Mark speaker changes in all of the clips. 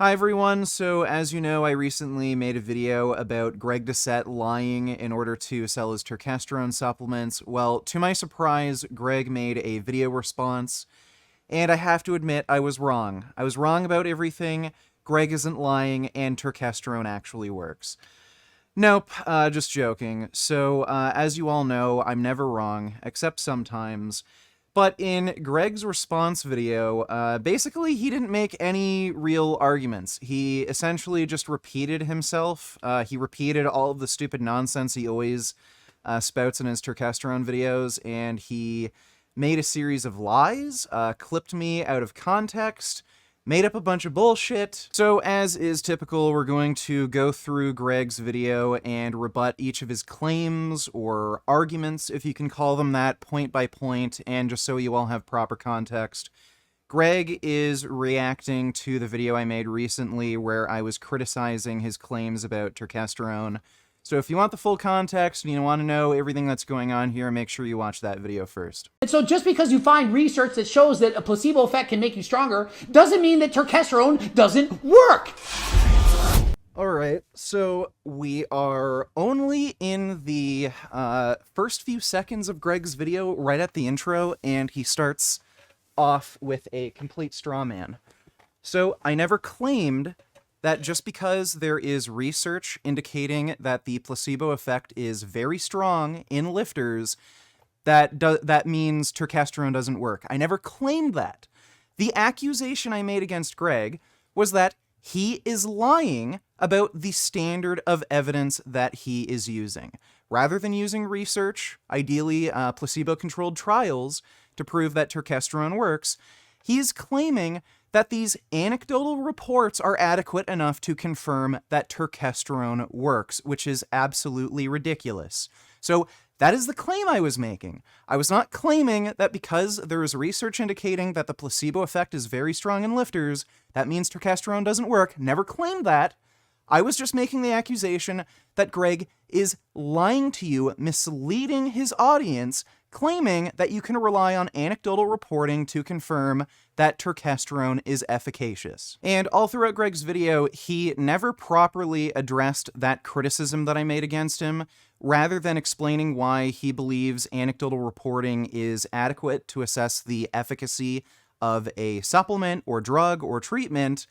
Speaker 1: Hi everyone, so as you know, I recently made a video about Greg Doucette lying in order to sell his Turkesterone supplements. Well, to my surprise, Greg made a video response, and I have to admit I was wrong. I was wrong about everything. Greg isn't lying, and Turkesterone actually works. Nope, just joking. So, as you all know, I'm never wrong, except sometimes. But in Greg's response video, basically he didn't make any real arguments. He essentially just repeated himself. He repeated all of the stupid nonsense he always spouts in his Turkesterone videos, and he made a series of lies, clipped me out of context, made up a bunch of bullshit. So as is typical, we're going to go through Greg's video and rebut each of his claims or arguments, if you can call them that, point by point, and just so you all have proper context. Greg is reacting to the video I made recently where I was criticizing his claims about Turkesterone. So if you want the full context and you want to know everything that's going on here, make sure you watch that video first.
Speaker 2: And so just because you find research that shows that a placebo effect can make you stronger doesn't mean that Turkesterone doesn't work.
Speaker 1: Alright, so we are only in the first few seconds of Greg's video, right at the intro, and he starts off with a complete straw man. So I never claimed that just because there is research indicating that the placebo effect is very strong in lifters, that means Turkesterone doesn't work. I never claimed that. The accusation I made against Greg was that he is lying about the standard of evidence that he is using. Rather than using research, ideally placebo-controlled trials, to prove that Turkesterone works, he is claiming that these anecdotal reports are adequate enough to confirm that Turkesterone works, which is absolutely ridiculous. So that is the claim I was making. I was not claiming that because there is research indicating that the placebo effect is very strong in lifters, that means Turkesterone doesn't work. Never claimed that. I was just making the accusation that Greg is lying to you, misleading his audience, claiming that you can rely on anecdotal reporting to confirm that Turkesterone is efficacious. And all throughout Greg's video, he never properly addressed that criticism that I made against him. Rather than explaining why he believes anecdotal reporting is adequate to assess the efficacy of a supplement or drug or treatment,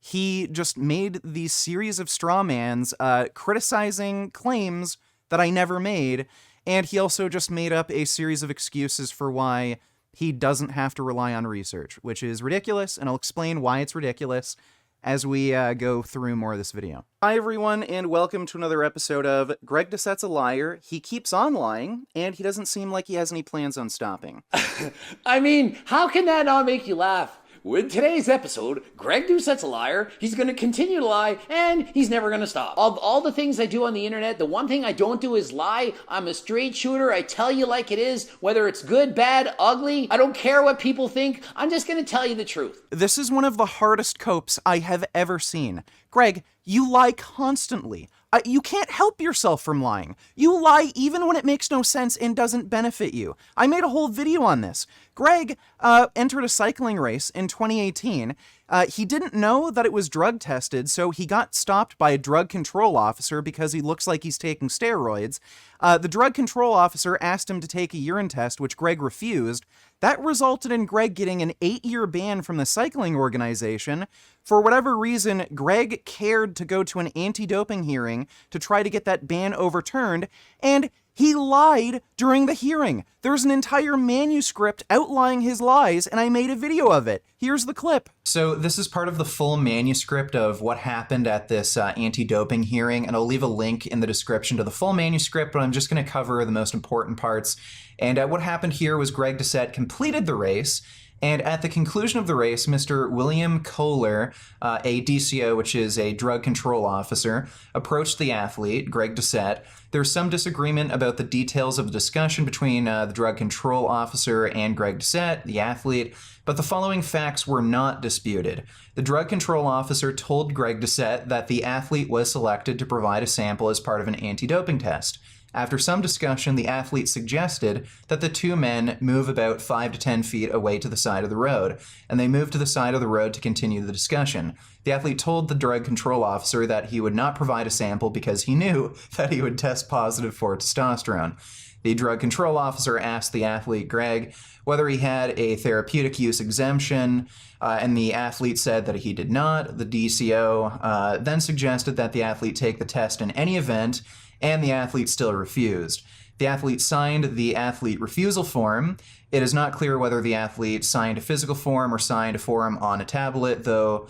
Speaker 1: he just made these series of straw mans criticizing claims that I never made, and he also just made up a series of excuses for why he doesn't have to rely on research, which is ridiculous, and I'll explain why it's ridiculous as we go through more of this video. Hi everyone, and welcome to another episode of Greg Doucette's a liar. He keeps on lying, and he doesn't seem like he has any plans on stopping.
Speaker 2: I mean, how can that not make you laugh? With today's episode, Greg Doucette's a liar, he's going to continue to lie, and he's never going to stop. Of all the things I do on the internet, the one thing I don't do is lie. I'm a straight shooter. I tell you like it is, whether it's good, bad, ugly. I don't care what people think. I'm just going to tell you the truth.
Speaker 1: This is one of the hardest copes I have ever seen. Greg, you lie constantly. You can't help yourself from lying. You lie even when it makes no sense and doesn't benefit you. I made a whole video on this. Greg entered a cycling race in 2018. He didn't know that it was drug tested, so he got stopped by a drug control officer because he looks like he's taking steroids. The drug control officer asked him to take a urine test, which Greg refused. That resulted in Greg getting an 8-year ban from the cycling organization. For whatever reason, Greg cared to go to an anti-doping hearing to try to get that ban overturned, and he lied during the hearing. There's an entire manuscript outlining his lies, and I made a video of it. Here's the clip. So this is part of the full manuscript of what happened at this anti-doping hearing, and I'll leave a link in the description to the full manuscript, but I'm just going to cover the most important parts. And what happened here was Greg Doucette completed the race, and at the conclusion of the race, Mr. William Kohler, a DCO, which is a drug control officer, approached the athlete, Greg Doucette. There's some disagreement about the details of the discussion between the drug control officer and Greg Doucette, the athlete, but the following facts were not disputed. The drug control officer told Greg Doucette that the athlete was selected to provide a sample as part of an anti-doping test. After some discussion, the athlete suggested that the two men move about 5 to 10 feet away to the side of the road, and they moved to the side of the road to continue the discussion. The athlete told the drug control officer that he would not provide a sample because he knew that he would test positive for testosterone. The drug control officer asked the athlete, Greg, whether he had a therapeutic use exemption, and the athlete said that he did not. The DCO then suggested that the athlete take the test in any event, and the athlete still refused. The athlete signed the athlete refusal form. It is not clear whether the athlete signed a physical form or signed a form on a tablet, though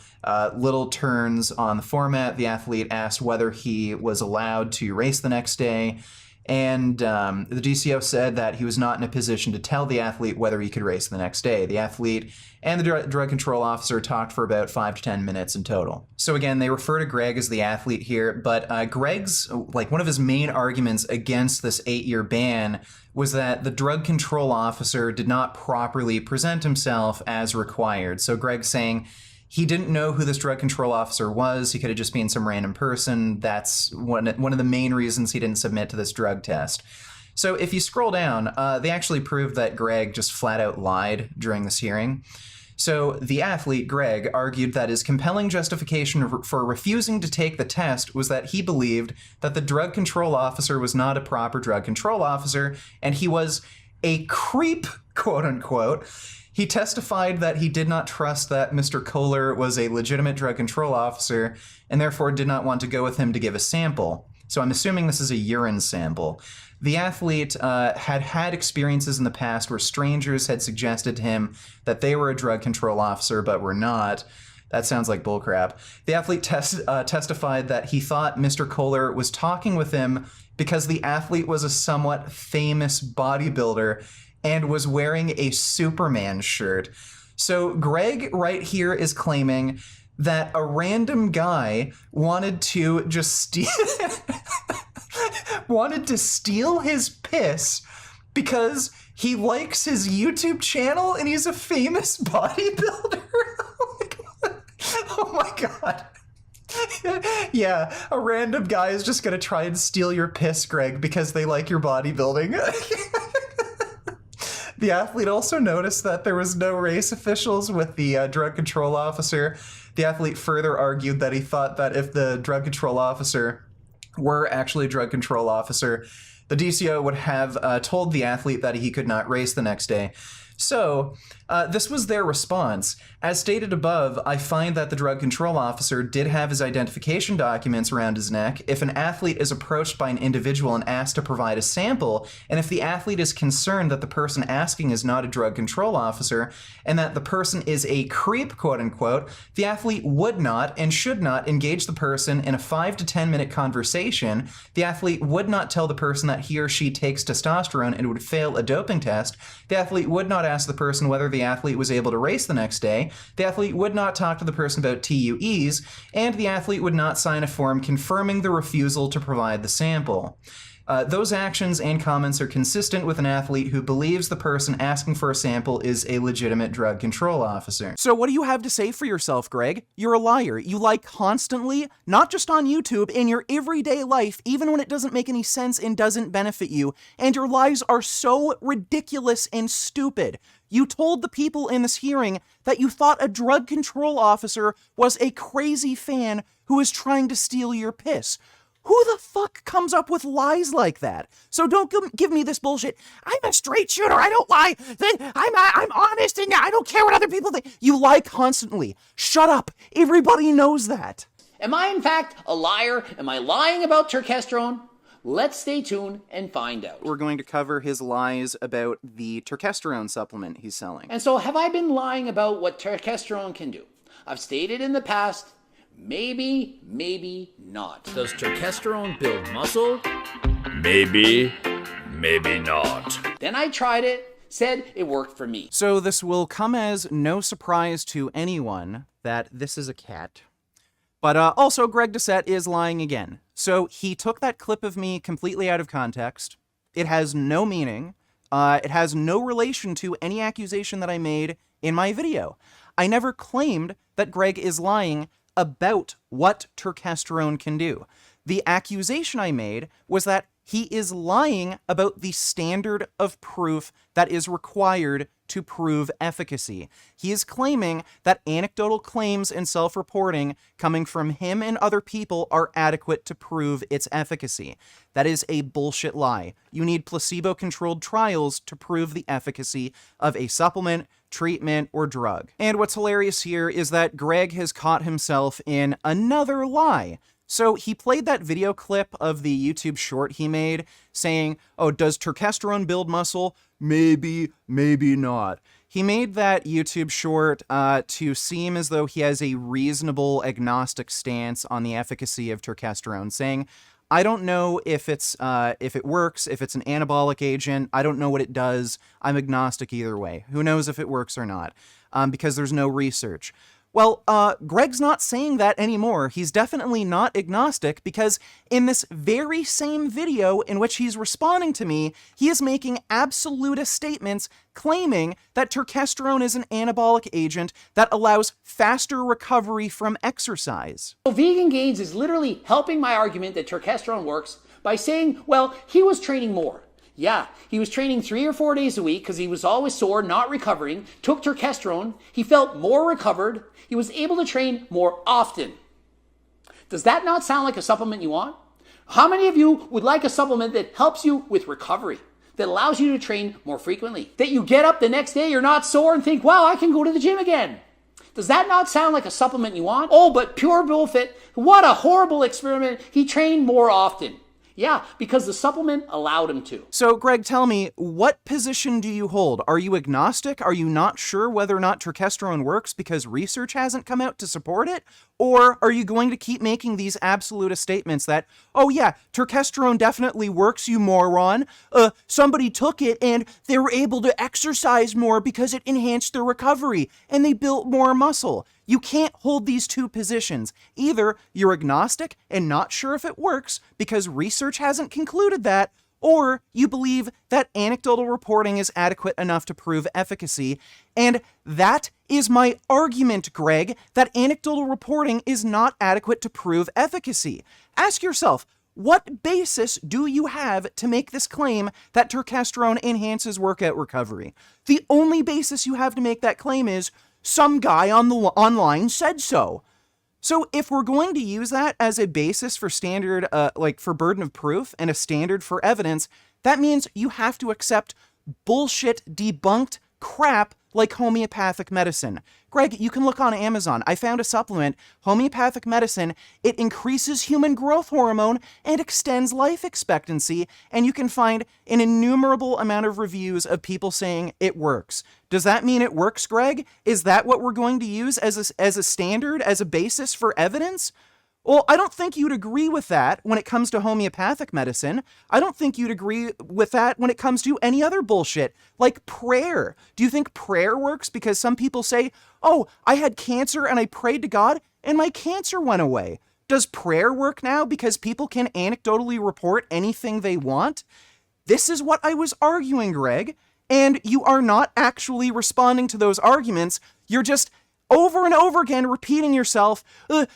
Speaker 1: little turns on the format. The athlete asked whether he was allowed to race the next day, and the DCO said that he was not in a position to tell the athlete whether he could race the next day. The athlete and the drug control officer talked for about 5 to 10 minutes in total. So again, they refer to Greg as the athlete here, but Greg's, one of his main arguments against this 8-year ban was that the drug control officer did not properly present himself as required. So Greg's saying he didn't know who this drug control officer was. He could have just been some random person. That's one of the main reasons he didn't submit to this drug test. So if you scroll down, they actually proved that Greg just flat out lied during this hearing. So the athlete, Greg, argued that his compelling justification for refusing to take the test was that he believed that the drug control officer was not a proper drug control officer, and he was a creep, quote unquote. He testified that he did not trust that Mr. Kohler was a legitimate drug control officer and therefore did not want to go with him to give a sample. So I'm assuming this is a urine sample. The athlete had experiences in the past where strangers had suggested to him that they were a drug control officer but were not. That sounds like bullcrap. The athlete testified that he thought Mr. Kohler was talking with him because the athlete was a somewhat famous bodybuilder and was wearing a Superman shirt. So Greg right here is claiming that a random guy wanted to just steal his piss because he likes his YouTube channel and he's a famous bodybuilder. Oh my god. Yeah, a random guy is just gonna try and steal your piss, Greg, because they like your bodybuilding. The athlete also noticed that there was no race officials with the drug control officer. The athlete further argued that he thought that if the drug control officer were actually a drug control officer, the DCO would have told the athlete that he could not race the next day. So, this was their response. As stated above, I find that the drug control officer did have his identification documents around his neck. If an athlete is approached by an individual and asked to provide a sample, and if the athlete is concerned that the person asking is not a drug control officer, and that the person is a creep, quote unquote, the athlete would not and should not engage the person in a 5 to 10 minute conversation. The athlete would not tell the person that he or she takes testosterone and would fail a doping test. The athlete would not ask the person whether the athlete was able to race the next day. The athlete would not talk to the person about TUEs, and the athlete would not sign a form confirming the refusal to provide the sample. Those actions and comments are consistent with an athlete who believes the person asking for a sample is a legitimate drug control officer.
Speaker 3: So what do you have to say for yourself, Greg? You're a liar. You lie constantly, not just on YouTube, in your everyday life, even when it doesn't make any sense and doesn't benefit you. And your lies are so ridiculous and stupid. You told the people in this hearing that you thought a drug control officer was a crazy fan who was trying to steal your piss. Who the fuck comes up with lies like that? So don't give me this bullshit. I'm a straight shooter. I don't lie. I'm honest and I don't care what other people think. You lie constantly. Shut up. Everybody knows that.
Speaker 2: Am I in fact a liar? Am I lying about turkesterone? Let's stay tuned and find out.
Speaker 1: We're going to cover his lies about the turkesterone supplement he's selling.
Speaker 2: And so have I been lying about what turkesterone can do? I've stated in the past, maybe, maybe not.
Speaker 4: Does turkesterone build muscle? Maybe, maybe not.
Speaker 2: Then I tried it, said it worked for me.
Speaker 3: So this will come as no surprise to anyone that this is a cat. But also, Greg Doucette is lying again. So he took that clip of me completely out of context. It has no meaning. It has no relation to any accusation that I made in my video. I never claimed that Greg is lying about what turkesterone can do. The accusation I made was that he is lying about the standard of proof that is required to prove efficacy. He is claiming that anecdotal claims and self-reporting coming from him and other people are adequate to prove its efficacy. That is a bullshit lie. You need placebo-controlled trials to prove the efficacy of a supplement, treatment, or drug. And what's hilarious here is that Greg has caught himself in another lie. So he played that video clip of the YouTube short he made saying, oh, does turkesterone build muscle? Maybe, maybe not. He made that YouTube short to seem as though he has a reasonable agnostic stance on the efficacy of turkesterone, saying, I don't know if it works, if it's an anabolic agent. I don't know what it does. I'm agnostic either way. Who knows if it works or not? Because there's no research. Well, Greg's not saying that anymore. He's definitely not agnostic because in this very same video in which he's responding to me, he is making absolutist statements claiming that turkesterone is an anabolic agent that allows faster recovery from exercise.
Speaker 2: So Vegan Gains is literally helping my argument that turkesterone works by saying, well, he was training more. Yeah, he was training 3 or 4 days a week because he was always sore, not recovering, took turkesterone, he felt more recovered, he was able to train more often. Does that not sound like a supplement you want? How many of you would like a supplement that helps you with recovery, that allows you to train more frequently, that you get up the next day, you're not sore and think, wow, I can go to the gym again? Does that not sound like a supplement you want? Oh, but Pure Bullfit, what a horrible experiment. He trained more often. Yeah, because the supplement allowed him to.
Speaker 3: So, Greg, tell me, what position do you hold? Are you agnostic? Are you not sure whether or not turkesterone works because research hasn't come out to support it? Or are you going to keep making these absolutist statements that, oh yeah, turkesterone definitely works, you moron. Somebody took it and they were able to exercise more because it enhanced their recovery and they built more muscle. You can't hold these two positions. Either you're agnostic and not sure if it works because research hasn't concluded that, or you believe that anecdotal reporting is adequate enough to prove efficacy. And that is my argument, Greg, that anecdotal reporting is not adequate to prove efficacy. Ask yourself, what basis do you have to make this claim that turkesterone enhances workout recovery? The only basis you have to make that claim is some guy on the online said so. So if we're going to use that as a basis for standard, for burden of proof and a standard for evidence, that means you have to accept bullshit debunked crap like homeopathic medicine. Greg, you can look on Amazon. I found a supplement, homeopathic medicine. It increases human growth hormone and extends life expectancy, and you can find an innumerable amount of reviews of people saying it works. Does that mean it works, Greg? Is that what we're going to use as a standard, as a basis for evidence? Well, I don't think you'd agree with that when it comes to homeopathic medicine. I don't think you'd agree with that when it comes to any other bullshit, like prayer. Do you think prayer works because some people say, oh, I had cancer and I prayed to God and my cancer went away? Does prayer work now because people can anecdotally report anything they want? This is what I was arguing, Greg, and you are not actually responding to those arguments. You're just over and over again repeating yourself,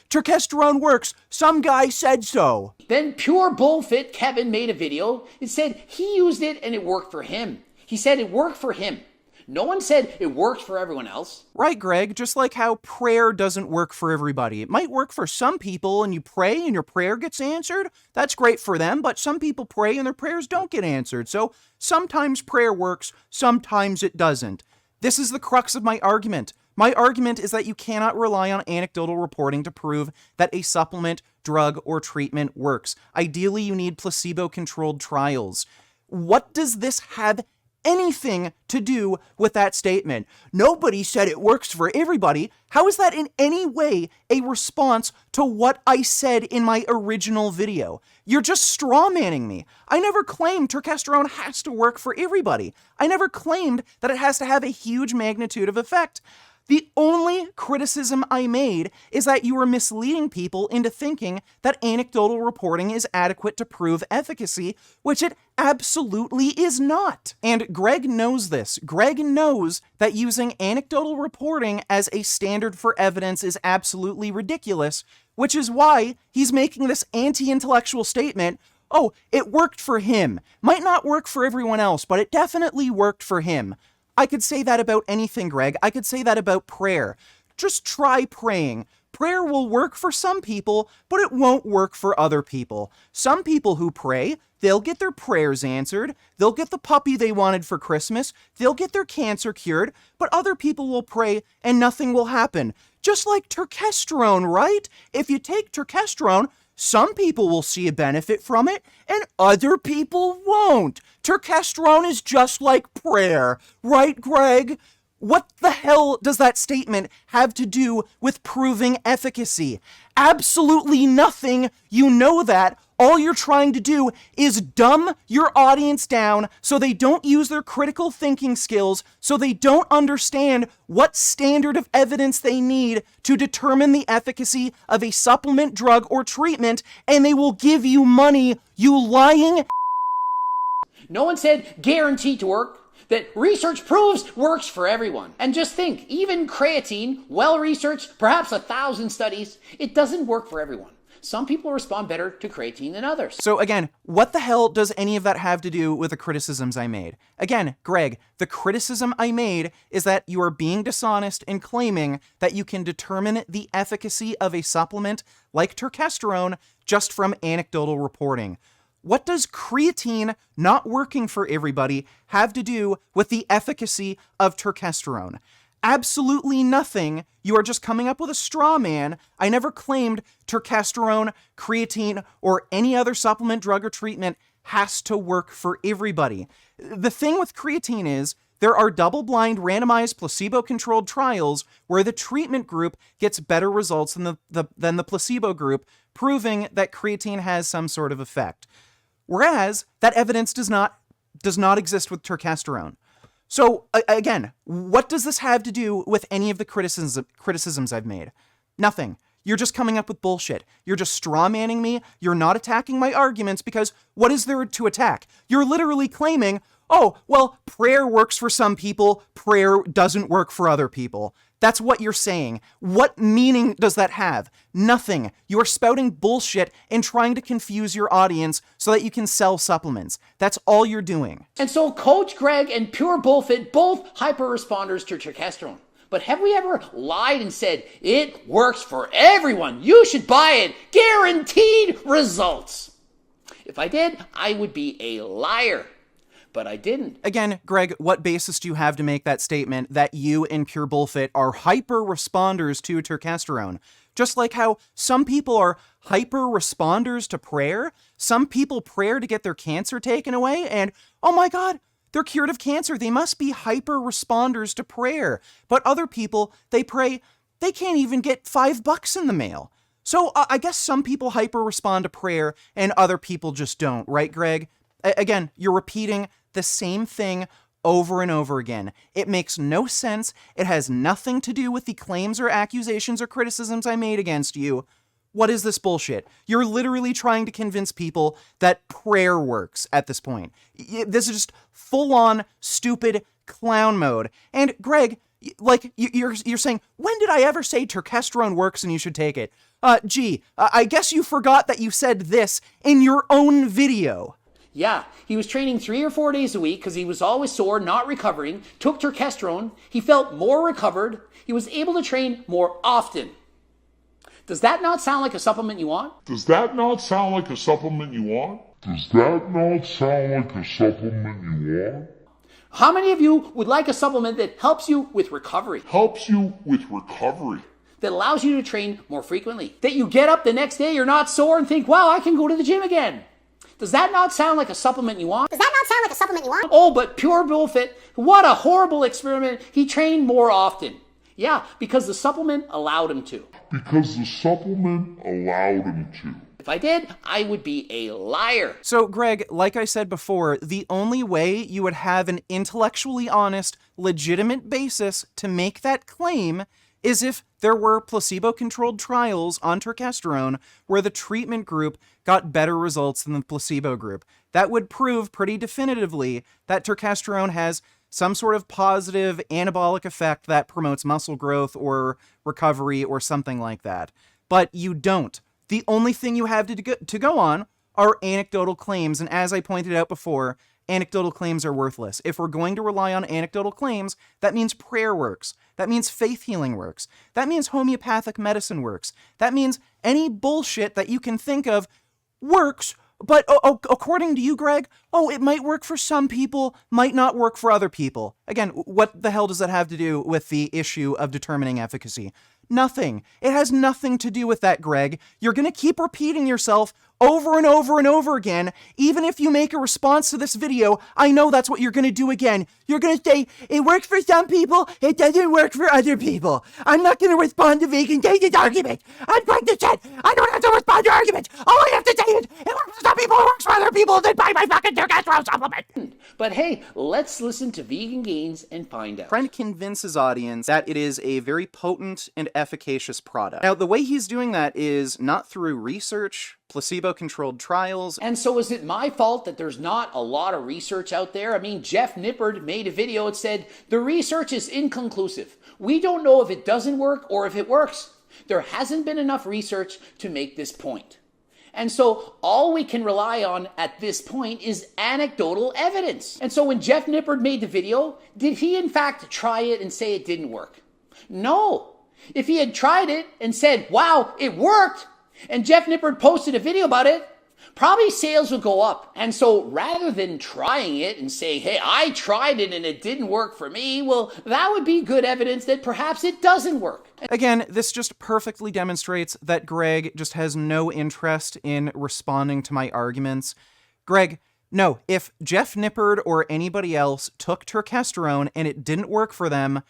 Speaker 3: turkesterone works, some guy said so.
Speaker 2: Then Pure Bullfit Kevin made a video and said he used it and it worked for him. He said it worked for him. No one said it worked for everyone else.
Speaker 3: Right, Greg, just like how prayer doesn't work for everybody. It might work for some people and you pray and your prayer gets answered. That's great for them, but some people pray and their prayers don't get answered. So sometimes prayer works, sometimes it doesn't. This is the crux of my argument. My argument is that you cannot rely on anecdotal reporting to prove that a supplement, drug, or treatment works. Ideally, you need placebo-controlled trials. What does this have anything to do with that statement? Nobody said it works for everybody. How is that in any way a response to what I said in my original video? You're just straw-manning me. I never claimed turkesterone has to work for everybody. I never claimed that it has to have a huge magnitude of effect. The only criticism I made is that you are misleading people into thinking that anecdotal reporting is adequate to prove efficacy, which it absolutely is not. And Greg knows this. Greg knows that using anecdotal reporting as a standard for evidence is absolutely ridiculous, which is why he's making this anti-intellectual statement, oh, it worked for him. Might not work for everyone else, but it definitely worked for him. I could say that about anything, Greg. I could say that about prayer. Just try praying. Prayer will work for some people, but it won't work for other people. Some people who pray, they'll get their prayers answered, they'll get the puppy they wanted for Christmas, they'll get their cancer cured, but other people will pray and nothing will happen. Just like turkesterone, right? If you take turkesterone, some people will see a benefit from it, and other people won't. Turkesterone is just like prayer, right, Greg? What the hell does that statement have to do with proving efficacy? Absolutely nothing. You know that. All you're trying to do is dumb your audience down so they don't use their critical thinking skills, so they don't understand what standard of evidence they need to determine the efficacy of a supplement, drug, or treatment, and they will give you money, you lying.
Speaker 2: No one said guaranteed to work. That research proves works for everyone. And just think, even creatine, well-researched, perhaps 1,000 studies, it doesn't work for everyone. Some people respond better to creatine than others.
Speaker 3: So again, what the hell does any of that have to do with the criticisms I made? Again, Greg, the criticism I made is that you are being dishonest in claiming that you can determine the efficacy of a supplement like turkesterone just from anecdotal reporting. What does creatine not working for everybody have to do with the efficacy of turkesterone? Absolutely nothing. You are just coming up with a straw man. I never claimed turkesterone, creatine, or any other supplement, drug, or treatment has to work for everybody. The thing with creatine is there are double-blind, randomized, placebo-controlled trials where the treatment group gets better results than the placebo group, proving that creatine has some sort of effect. Whereas that evidence does not exist with turkesterone. So again, what does this have to do with any of the criticisms I've made? Nothing. You're just coming up with bullshit. You're just strawmanning me. You're not attacking my arguments because what is there to attack? You're literally claiming, oh, well, prayer works for some people, prayer doesn't work for other people. That's what you're saying. What meaning does that have? Nothing. You are spouting bullshit and trying to confuse your audience so that you can sell supplements. That's all you're doing.
Speaker 2: And so Coach Greg and Pure Bullfit, both hyper responders to turkesterone. But have we ever lied and said, it works for everyone, you should buy it, guaranteed results? If I did, I would be a liar. But I didn't.
Speaker 3: Again, Greg, what basis do you have to make that statement that you and Pure Bullfit are hyper responders to turkesterone? Just like how some people are hyper responders to prayer, some people pray to get their cancer taken away, and oh my god, they're cured of cancer. They must be hyper responders to prayer. But other people, they pray, they can't even get $5 in the mail. So I guess some people hyper respond to prayer and other people just don't, right, Greg? Again, you're repeating the same thing over and over again. It makes no sense. It has nothing to do with the claims or accusations or criticisms I made against you. What is this bullshit? You're literally trying to convince people that prayer works at this point. This is just full-on stupid clown mode. And Greg, like you're saying, when did I ever say turkesterone works and you should take it? I guess you forgot that you said this in your own video.
Speaker 2: Yeah, he was training 3 or 4 days a week because he was always sore, not recovering, took turkesterone, he felt more recovered, he was able to train more often. Does that not sound like a supplement you want?
Speaker 5: Does that not sound like a supplement you want? Does that not sound like a supplement you want?
Speaker 2: How many of you would like a supplement that helps you with recovery?
Speaker 5: Helps you with recovery.
Speaker 2: That allows you to train more frequently? That you get up the next day, you're not sore and think, wow, I can go to the gym again? Does that not sound like a supplement you want?
Speaker 6: Does that not sound like a supplement you want?
Speaker 2: Oh, but Pure Bullfit, what a horrible experiment. He trained more often. Yeah, because the supplement allowed him to.
Speaker 5: Because the supplement allowed him to.
Speaker 2: If I did, I would be a liar.
Speaker 3: So, Greg, like I said before, the only way you would have an intellectually honest, legitimate basis to make that claim is if there were placebo-controlled trials on turkesterone where the treatment group got better results than the placebo group. That would prove pretty definitively that turkesterone has some sort of positive anabolic effect that promotes muscle growth or recovery or something like that. But you don't. The only thing you have to go on are anecdotal claims, and as I pointed out before, anecdotal claims are worthless. If we're going to rely on anecdotal claims, that means prayer works. That means faith healing works. That means homeopathic medicine works. That means any bullshit that you can think of works, but according to you, Greg, it might work for some people, might not work for other people. Again, what the hell does that have to do with the issue of determining efficacy? Nothing. It has nothing to do with that, Greg. You're going to keep repeating yourself over and over and over again. Even if you make a response to this video, I know that's what you're going to do again. You're going to say, it works for some people, it doesn't work for other people. I'm not going to respond to Vegan Gage's argument. I'm going to say, I don't have to respond to arguments. All I have to say is, it works for some people, it works for other people, then buy my fucking Turkesterone supplement.
Speaker 2: But hey, let's listen to Vegan Gains and find out.
Speaker 3: Trying to convince his audience that it is a very potent and efficacious product. Now, the way he's doing that is not through research, placebo-controlled trials.
Speaker 2: And so is it my fault that there's not a lot of research out there? I mean, Jeff Nippard made a video that said, the research is inconclusive. We don't know if it doesn't work or if it works. There hasn't been enough research to make this point. And so all we can rely on at this point is anecdotal evidence. And so when Jeff Nippard made the video, did he in fact try it and say it didn't work? No. If he had tried it and said, wow, it worked, and Jeff Nippard posted a video about it, probably sales would go up. And so rather than trying it and saying, hey, I tried it and it didn't work for me, well, that would be good evidence that perhaps it doesn't work.
Speaker 3: Again, this just perfectly demonstrates that Greg just has no interest in responding to my arguments. Greg, no, if Jeff Nippard or anybody else took Turkesterone and it didn't work for them,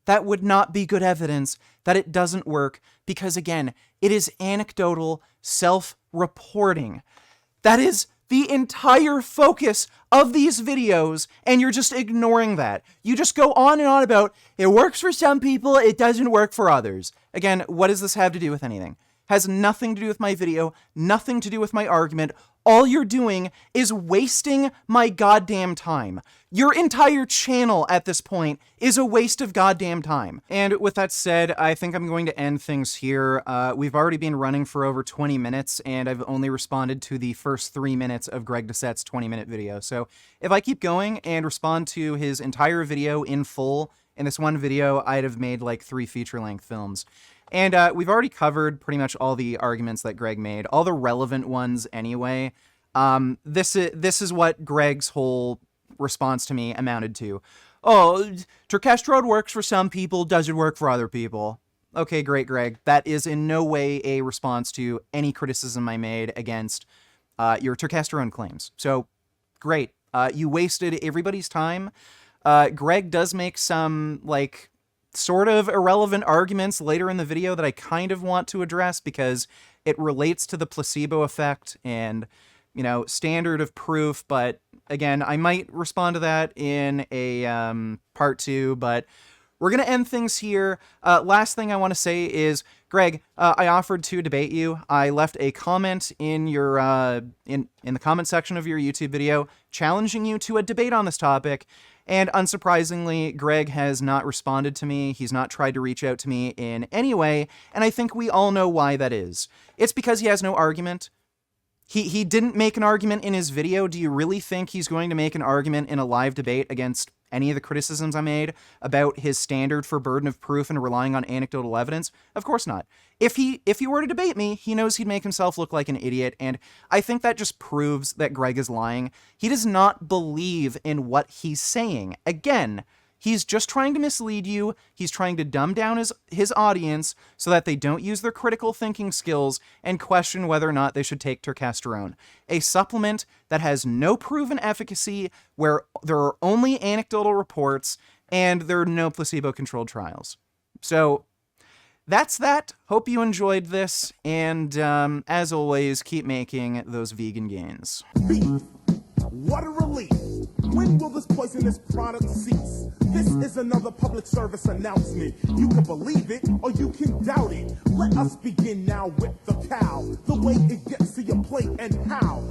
Speaker 3: that would not be good evidence that it doesn't work because, again, it is anecdotal self-reporting. That is the entire focus of these videos, and you're just ignoring that. You just go on and on about, it works for some people, it doesn't work for others. Again, what does this have to do with anything? Has nothing to do with my video, nothing to do with my argument. All you're doing is wasting my goddamn time. Your entire channel at this point is a waste of goddamn time. And with that said, I think I'm going to end things here. We've already been running for over 20 minutes, and I've only responded to the first 3 minutes of Greg Doucette's 20-minute video. So if I keep going and respond to his entire video in full, in this one video, I'd have made like 3 feature-length films. And we've already covered pretty much all the arguments that Greg made, all the relevant ones anyway. This is what Greg's whole response to me amounted to. Oh, Turkesterone works for some people, doesn't work for other people. Okay, great, Greg. That is in no way a response to any criticism I made against your Turkesterone claims. So, great. You wasted everybody's time. Greg does make some, like, sort of irrelevant arguments later in the video that I kind of want to address because it relates to the placebo effect and, you know, standard of proof. But again, I might respond to that in a part 2, but we're going to end things here. Last thing I want to say is, Greg, I offered to debate you. I left a comment in your in the comment section of your YouTube video challenging you to a debate on this topic. And unsurprisingly, Greg has not responded to me. He's not tried to reach out to me in any way, and I think we all know why that is. It's because he has no argument. He didn't make an argument in his video. Do you really think he's going to make an argument in a live debate against any of the criticisms I made about his standard for burden of proof and relying on anecdotal evidence? Of course not. If he were to debate me, he knows he'd make himself look like an idiot, and I think that just proves that Greg is lying. He does not believe in what he's saying. Again, he's just trying to mislead you. He's trying to dumb down his audience so that they don't use their critical thinking skills and question whether or not they should take Turkesterone, a supplement that has no proven efficacy, where there are only anecdotal reports, and there are no placebo-controlled trials. So that's that. Hope you enjoyed this, and as always, keep making those vegan gains.
Speaker 6: Beef. What a relief. When will this poisonous product cease? This is another public service announcement. You can believe it or you can doubt it. Let us begin now with the cow. The way it gets to your plate and how.